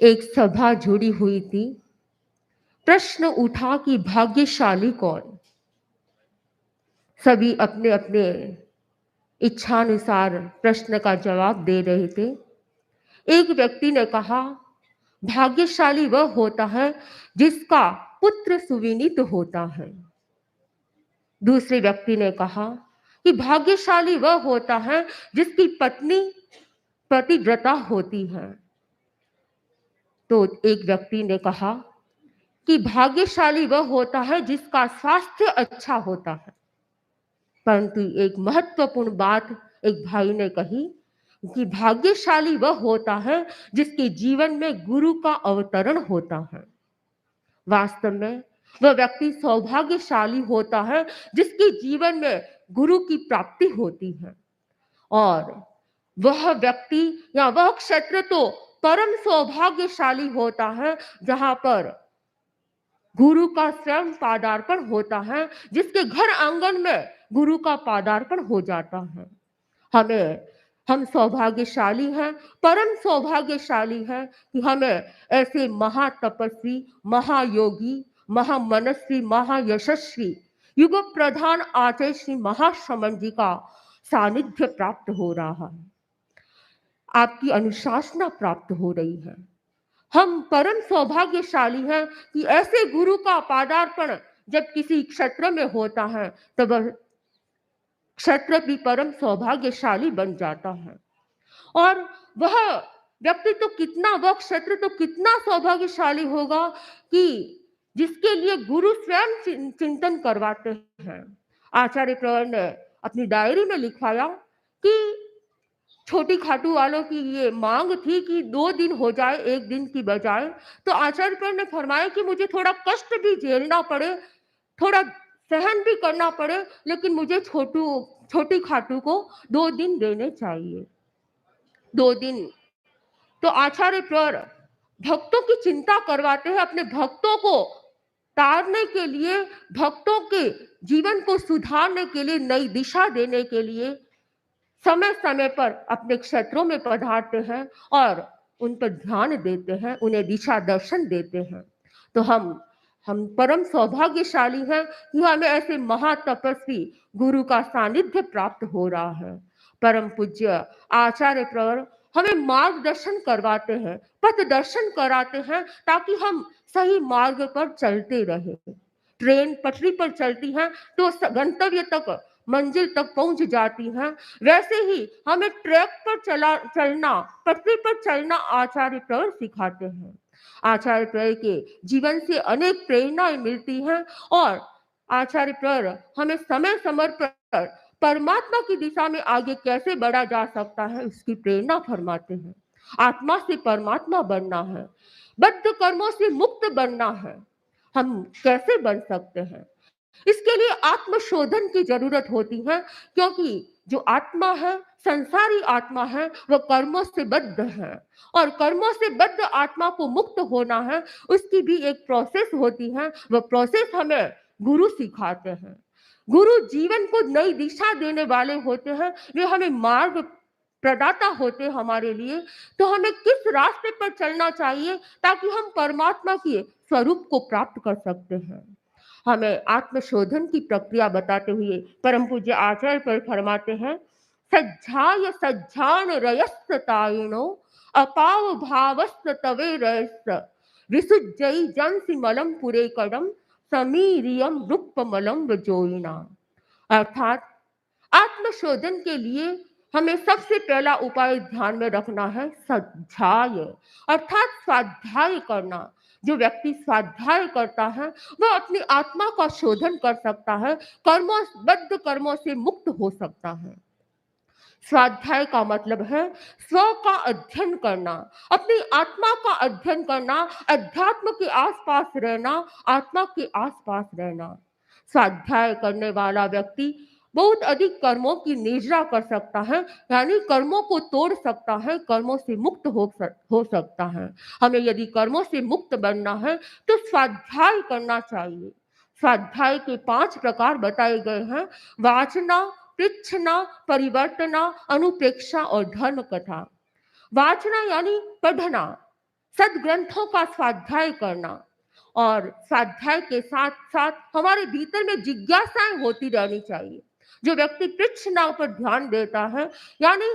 एक सभा जुड़ी हुई थी। प्रश्न उठा कि भाग्यशाली कौन? सभी अपने-अपने इच्छानुसार प्रश्न का जवाब दे रहे थे। एक व्यक्ति ने कहा, भाग्यशाली वह होता है जिसका पुत्र सुविनीत होता है। दूसरे व्यक्ति ने कहा कि भाग्यशाली वह होता है जिसकी पत्नी पतिव्रता होती है। तो एक व्यक्ति ने कहा कि भाग्यशाली वह होता है जिसका स्वास्थ्य अच्छा होता है। परंतु एक महत्वपूर्ण बात एक भाई ने कही कि भाग्यशाली वह होता है जिसके जीवन में गुरु का अवतरण होता है। वास्तव में वह व्यक्ति सौभाग्यशाली होता है जिसके जीवन में गुरु की प्राप्ति होती है। और वह व्यक्ति या वह क्षेत्र तो परम सौभाग्यशाली होता है जहां पर गुरु का स्वयं पादार्पण होता है, जिसके घर आंगन में गुरु का पादार्पण हो जाता है। हम सौभाग्यशाली हैं, परम सौभाग्यशाली हैं कि हमें ऐसे महातपस्वी, महायोगी, महामनस्वी, महायशस्वी, युग प्रधान आचार्य श्री महाश्रमण जी का सानिध्य प्राप्त हो रहा है। आपकी अनुशासना प्राप्त हो रही है। हम परम सौभाग्यशाली हैं कि ऐसे गुरु का पादार्पण जब किसी क्षेत्र में होता है तो वह क्षेत्र भी परम सौभाग्यशाली बन जाता है। और वह व्यक्ति तो कितना, वह क्षेत्र तो कितना सौभाग्यशाली होगा कि जिसके लिए गुरु स्वयं चिंतन करवाते हैं। आचार्य प्रवर ने अपनी डायरी में लिखवाया कि छोटी खाटू वालों की ये मांग थी कि 2 दिन हो जाए 1 दिन की बजाय। तो आचार्य पर ने फरमाया कि मुझे थोड़ा कष्ट भी झेलना पड़े, थोड़ा सहन भी करना पड़े, लेकिन मुझे छोटी खाटू को 2 दिन देने चाहिए। 2 दिन। तो आचार्य पर भक्तों की चिंता करवाते हैं, अपने भक्तों को तारने के लिए, भक्तों के जीवन को सुधारने के लिए, नई दिशा देने के लिए समय समय पर अपने क्षेत्रों में पधारते हैं और उन पर ध्यान देते हैं, उन्हें दिशा दर्शन देते हैं। तो हम परम सौभाग्यशाली हैं कि हमें ऐसे महातपस्वी गुरु का सानिध्य प्राप्त हो रहा है। परम पूज्य आचार्य प्रवर हमें मार्गदर्शन करवाते हैं, पथ दर्शन कराते हैं ताकि हम सही मार्ग पर चलते रहें। ट्रेन पटरी पर चलती है तो गंतव्य तक, मंजिल तक पहुंच जाती हैं। वैसे ही हमें ट्रैक पर चलना, पटरी पर चलना आचार्य प्रवर सिखाते हैं। आचार्य प्रवर के जीवन से अनेक प्रेरणाएं मिलती हैं और आचार्य प्रवर हमें समय समय पर परमात्मा की दिशा में आगे कैसे बढ़ा जा सकता है उसकी प्रेरणा फरमाते हैं। आत्मा से परमात्मा बनना है, बद्ध कर्मों से मुक्त बनना है। हम कैसे बन सकते हैं? इसके लिए आत्मशोधन की जरूरत होती है, क्योंकि जो आत्मा है, संसारी आत्मा है, वह कर्मों से बद्ध है और कर्मों से बद्ध आत्मा को मुक्त होना है, उसकी भी एक प्रोसेस होती है। वह प्रोसेस हमें गुरु सिखाते हैं। गुरु जीवन को नई दिशा देने वाले होते हैं, वे हमें मार्ग प्रदाता होते हमारे लिए। तो हमें किस रास्ते पर चलना चाहिए ताकि हम परमात्मा के स्वरूप को प्राप्त कर सकते हैं। हमें आत्मशोधन की प्रक्रिया बताते हुए परम पूज्य आचार्य पर फरमाते हैं, सज्जाय सज्जान रयस्तायिनो अपाव भावस्त तवे रयस्त विसुज्जयी जंसि मलम पुरे कदम समीरियम रूपमलम वजोइना। अर्थात आत्मशोधन के लिए हमें सबसे पहला उपाय ध्यान में रखना है स्वाध्याय, अर्थात स्वाध्याय करना। जो व्यक्ति स्वाध्याय करता है वह अपनी आत्मा का शोधन कर सकता है, बद्ध कर्मों से मुक्त हो सकता है। स्वाध्याय का मतलब है स्व का अध्ययन करना, अपनी आत्मा का अध्ययन करना, अध्यात्म के आसपास रहना, आत्मा के आसपास रहना। स्वाध्याय करने वाला व्यक्ति बहुत अधिक कर्मों की निर्जरा कर सकता है, यानी कर्मों को तोड़ सकता है, कर्मों से मुक्त हो सकता है। हमें यदि कर्मों से मुक्त बनना है तो स्वाध्याय करना चाहिए। स्वाध्याय के 5 प्रकार बताए गए हैं: वाचना, पृच्छना, परिवर्तना, अनुप्रेक्षा और धर्म कथा। वाचना यानी पढ़ना, सद्ग्रंथों का स्वाध्याय करना और स्वाध्याय के साथ साथ हमारे भीतर में जिज्ञासाएं होती रहनी चाहिए। जो व्यक्ति प्रश्न पर ध्यान देता है, यानी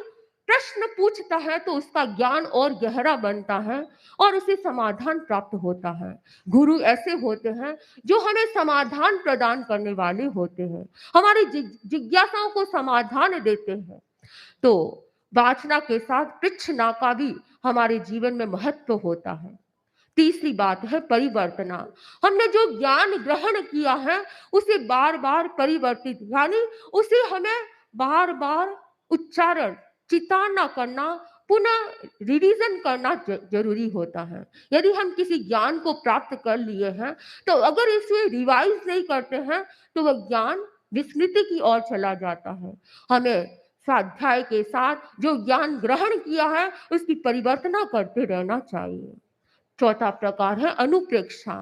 प्रश्न पूछता है, तो उसका ज्ञान और गहरा बनता है और उसे समाधान प्राप्त होता है। गुरु ऐसे होते हैं जो हमें समाधान प्रदान करने वाले होते हैं, हमारी जिज्ञासाओं को समाधान देते हैं। तो वासना के साथ पृच्छना का भी हमारे जीवन में महत्व होता है। तीसरी बात है परिवर्तना। हमने जो ज्ञान ग्रहण किया है उसे बार बार परिवर्तित, यानी उसे हमें बार बार उच्चारण चिताना करना, पुनः रिवीजन करना जरूरी होता है। यदि हम किसी ज्ञान को प्राप्त कर लिए हैं, तो अगर इसे रिवाइज नहीं करते हैं तो वह ज्ञान विस्मृति की ओर चला जाता है। हमें स्वाध्याय के साथ जो ज्ञान ग्रहण किया है उसकी परिवर्तना करते रहना चाहिए। चौथा प्रकार है अनुप्रेक्षा।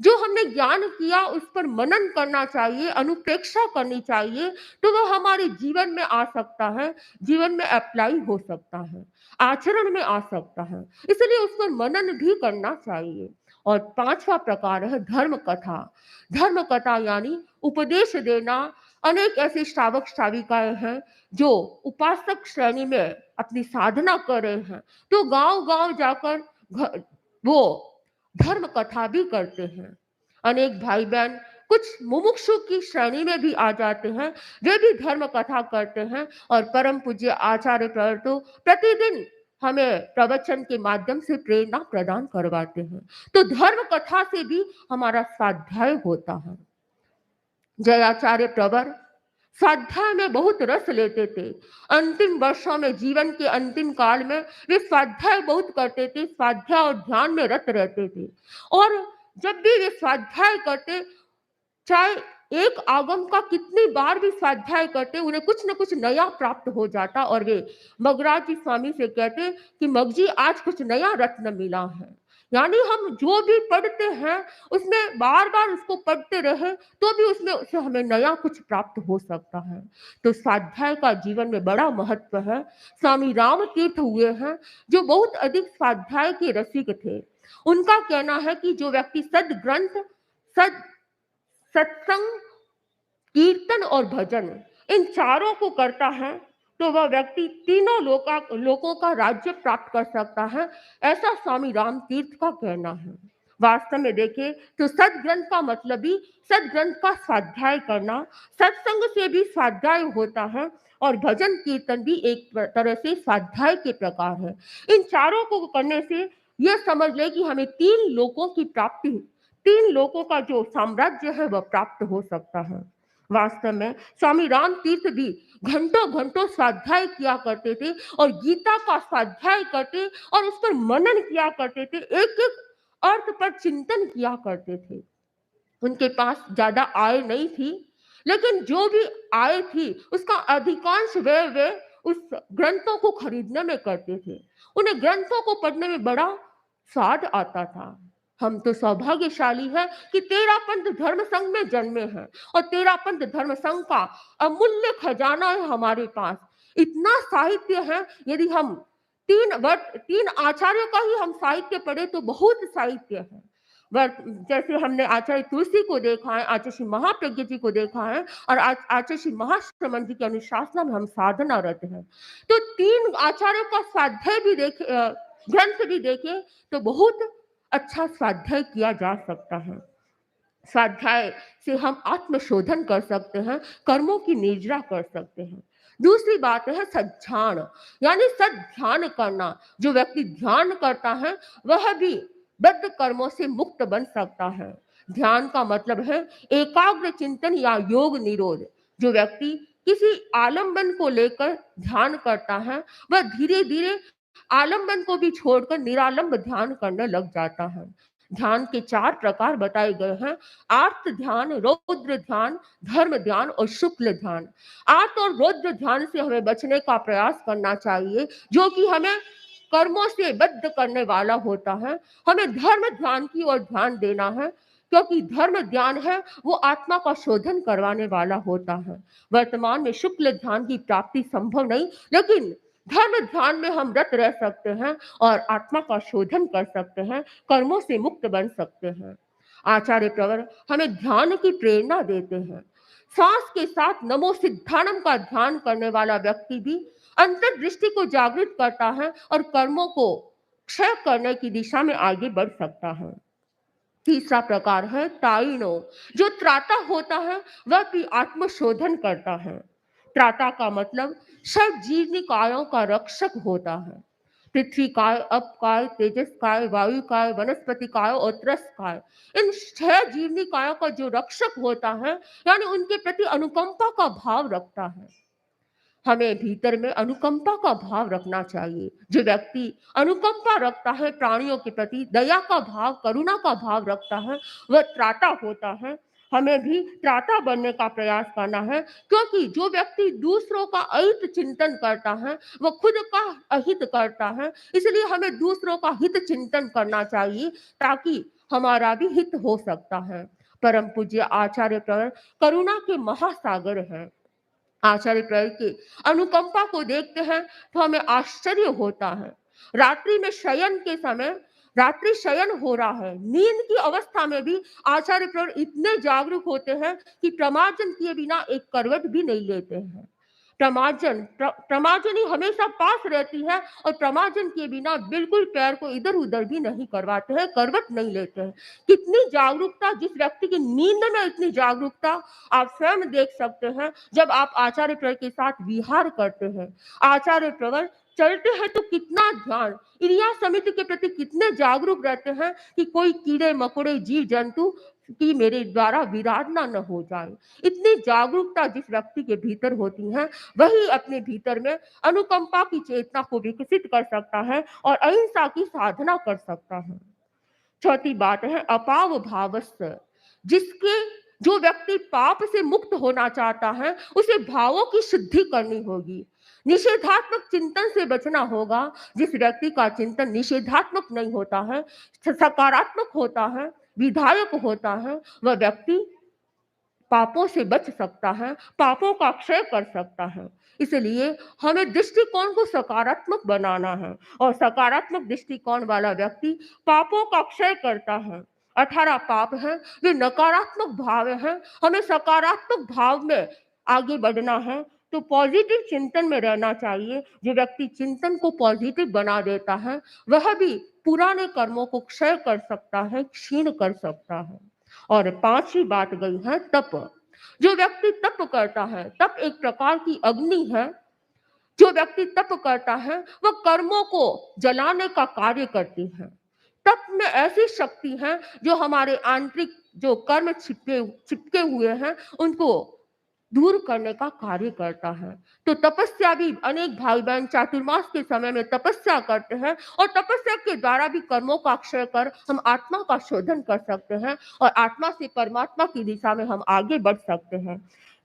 जो हमने ज्ञान किया उस पर मनन करना चाहिए, अनुप्रेक्षा करनी चाहिए, तो वह हमारे जीवन में आ सकता है, जीवन में अप्लाई हो सकता है, आचरण में आ सकता है, इसलिए उस पर मनन भी करना चाहिए। और पांचवा प्रकार है धर्म कथा। धर्म कथा यानी उपदेश देना। अनेक ऐसे श्रावक श्राविकाएं हैं जो उपासक श्रेणी में अपनी साधना कर रहे हैं, तो गांव गांव जाकर वो धर्म कथा भी करते हैं। अनेक भाई बहन कुछ मुमुक्षु की श्रेणी में भी आ जाते हैं, वे भी धर्म कथा करते हैं और परम पूज्य आचार्य प्रवर तो प्रतिदिन हमें प्रवचन के माध्यम से प्रेरणा प्रदान करवाते हैं। तो धर्म कथा से भी हमारा स्वाध्याय होता है। जयाचार्य प्रवर स्वाध्याय में बहुत रस लेते थे। अंतिम वर्षों में, जीवन के अंतिम काल में वे स्वाध्याय बहुत करते थे, स्वाध्याय और ध्यान में रत रहते थे। और जब भी वे स्वाध्याय करते, चाहे एक आगम का कितनी बार भी स्वाध्याय करते, उन्हें कुछ न कुछ नया प्राप्त हो जाता और वे मगराज जी स्वामी से कहते कि मगजी आज कुछ नया रत्न मिला है। यानी हम जो भी पढ़ते हैं उसमें बार बार उसको पढ़ते रहे तो भी उसमें से हमें नया कुछ प्राप्त हो सकता है। तो स्वाध्याय का जीवन में बड़ा महत्व है। स्वामी राम तीर्थ हुए हैं जो बहुत अधिक स्वाध्याय के रसिक थे। उनका कहना है कि जो व्यक्ति सद्ग्रंथ, सत्संग, कीर्तन और भजन, इन चारों को करता है तो वह व्यक्ति तीनों लोकों का राज्य प्राप्त कर सकता है, ऐसा स्वामी राम तीर्थ का कहना है। वास्तव में देखें तो सद्ग्रंथ का मतलब ही सद्ग्रंथ का स्वाध्याय करना, सत्संग से भी स्वाध्याय होता है और भजन कीर्तन भी एक तरह से स्वाध्याय के प्रकार है। इन चारों को करने से यह समझ ले कि हमें तीन लोकों की प्राप्ति, तीन लोकों का जो साम्राज्य है वह प्राप्त हो सकता है। वास्तव में स्वामी राम तीर्थ भी घंटों घंटों स्वाध्याय किया करते थे और गीता का स्वाध्याय करते और उस पर मनन किया करते थे, एक एक अर्थ पर चिंतन किया करते थे। उनके पास ज्यादा आय नहीं थी, लेकिन जो भी आय थी उसका अधिकांश व्यय वे उस ग्रंथों को खरीदने में करते थे। उन्हें ग्रंथों को पढ़ने में बड़ा स्वाद आता था। हम तो सौभाग्यशाली है कि तेरापंथ धर्म संघ में जन्मे हैं और तेरापंथ धर्म संघ का अमूल्य खजाना है हमारे पास। इतना साहित्य है, यदि हम तीन आचार्यों का ही हम साहित्य पढ़े तो बहुत साहित्य है। जैसे हमने आचार्य तुलसी को देखा है, आचार्य श्री महाप्रज्ञ जी को देखा है और आचार्य श्री महाश्रमण जी की अनुशासना में हम साधनारत हैं। तो तीन आचार्यों का स्वाध्याय भी देखे, ग्रंथ भी देखे तो बहुत अच्छा स्वाध्याय किया जा सकता है। स्वाध्याय से हम आत्मशोधन कर सकते हैं, कर्मों की निर्जरा कर सकते हैं। दूसरी बात है सद्ध्यान, यानी सद्ध्यान करना। जो व्यक्ति ध्यान करता है वह भी बद्ध कर्मों से मुक्त बन सकता है। ध्यान का मतलब है एकाग्र चिंतन या योग निरोध। जो व्यक्ति किसी आलम्बन को लेकर ध्यान करता है वह धीरे धीरे आलम्बन को भी छोड़कर निरालंब ध्यान करने लग जाता है। ध्यान के 4 प्रकार बताए गए हैं: आर्त ध्यान, रौद्र ध्यान, धर्म ध्यान और शुक्ल ध्यान। आर्त और रौद्र ध्यान से हमें बचने का प्रयास करना चाहिए, जो कि हमें कर्मों से बद्ध करने वाला होता है। हमें धर्म ध्यान की ओर ध्यान देना है, क्योंकि धर्म ध्यान है वो आत्मा का शोधन करवाने वाला होता है। वर्तमान में शुक्ल ध्यान की प्राप्ति संभव नहीं, लेकिन धर्म ध्यान में हम रत रह सकते हैं और आत्मा का शोधन कर सकते हैं, कर्मों से मुक्त बन सकते हैं। आचार्य प्रवर हमें ध्यान की प्रेरणा देते हैं। सांस के साथ नमो सिद्धानम का ध्यान करने वाला व्यक्ति भी अंतर्दृष्टि को जागृत करता है और कर्मों को क्षय करने की दिशा में आगे बढ़ सकता है। तीसरा प्रकार है ताइनो। जो त्राता होता है वह भी आत्मशोधन करता है। त्राता का मतलब सब जीवनिकायों का रक्षक होता है। पृथ्वी काय, अप काय, तेजस काय, वायु काय, वनस्पति काय और त्रस काय, इन 6 जीवनिकायों का जो रक्षक होता है, यानी उनके प्रति अनुकंपा का भाव रखता है। हमें भीतर में अनुकंपा का भाव रखना चाहिए। जो व्यक्ति अनुकंपा रखता है, प्राणियों के प्रति दया का भाव, करुणा का भाव रखता है, वह त्राता होता है। हमें भी त्राता बनने का प्रयास करना है, क्योंकि जो व्यक्ति दूसरों का अहित चिंतन करता है वह खुद का अहित करता है। इसलिए हमें दूसरों का हित चिंतन करना चाहिए, ताकि हमारा भी हित हो सकता है। परम पूज्य आचार्य प्रवर करुणा के महासागर हैं। आचार्य प्रवर के अनुकंपा को देखते हैं तो हमें आश्चर्य होता है। रात्रि में शयन के समय, रात्रि शयन हो रहा है, नींद की अवस्था में भी आचार्य प्रवर इतने जागरूक होते हैं कि प्रमार्जन किए बिना एक करवट भी नहीं लेते हैं। प्रमार्जनी हमेशा पास रहती है और प्रमार्जन किए बिना बिल्कुल पैर को इधर उधर भी नहीं करवाते हैं, करवट नहीं लेते हैं। कितनी जागरूकता, जिस व्यक्ति की नींद में इतनी जागरूकता, आप स्वयं देख सकते हैं जब आप आचार्य प्रवर के साथ विहार करते हैं। आचार्य प्रवर चलते हैं तो कितना ध्यान, इरिया समिति के प्रति कितने जागरूक रहते हैं कि कोई कीड़े मकोड़े जीव जंतु की मेरे द्वारा विराधना न हो जाए। इतनी जागरूकता जिस व्यक्ति के भीतर होती है, वही अपने भीतर में अनुकंपा की चेतना को विकसित कर सकता है और अहिंसा की साधना कर सकता है। चौथी बात है अपाव भावस्य। जिसके जो व्यक्ति पाप से मुक्त होना चाहता है, उसे भावों की शुद्धि करनी होगी, निषेधात्मक चिंतन से बचना होगा। जिस व्यक्ति का चिंतन निषेधात्मक नहीं होता है, सकारात्मक होता है, विधायक होता है, वह व्यक्ति पापों से बच सकता है, पापों का क्षय कर सकता है। इसलिए हमें दृष्टिकोण को सकारात्मक बनाना है और सकारात्मक दृष्टिकोण वाला व्यक्ति पापों का क्षय करता है। 18 पाप हैं, वे नकारात्मक भाव हैं। हमें सकारात्मक भाव में आगे बढ़ना है, तो पॉजिटिव चिंतन में रहना चाहिए। जो व्यक्ति चिंतन को पॉजिटिव बना देता है, वह भी पुराने कर्मों को क्षय कर सकता है, क्षीण कर सकता है। और 5वीं बात गई है तप। जो व्यक्ति तप करता है, तप एक प्रकार की अग्नि है। जो व्यक्ति तप करता है वह कर्मों को जलाने का कार्य करती है। तप में ऐसी शक्ति है जो हमारे आंतरिक जो कर्म छिपके हुए हैं उनको दूर करने का कार्य करता है। तो तपस्या भी अनेक भाई बहन चातुर्मास के समय में तपस्या करते हैं और तपस्या के द्वारा भी कर्मों का क्षय कर हम आत्मा का शोधन कर सकते हैं और आत्मा से परमात्मा की दिशा में हम आगे बढ़ सकते हैं।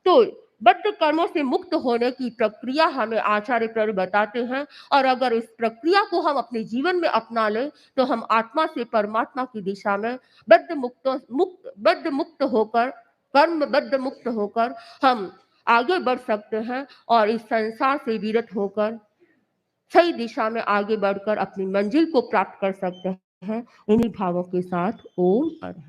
तो बद्ध कर्मों से मुक्त होने की प्रक्रिया हमें आचार्य प्रवर बताते हैं, और अगर इस प्रक्रिया को हम अपने जीवन में अपना लें तो हम आत्मा से परमात्मा की दिशा में बद्ध मुक्त होकर, कर्म बद्ध मुक्त होकर हम आगे बढ़ सकते हैं और इस संसार से विरत होकर सही दिशा में आगे बढ़कर अपनी मंजिल को प्राप्त कर सकते हैं। इन्हीं भावों के साथ ओम।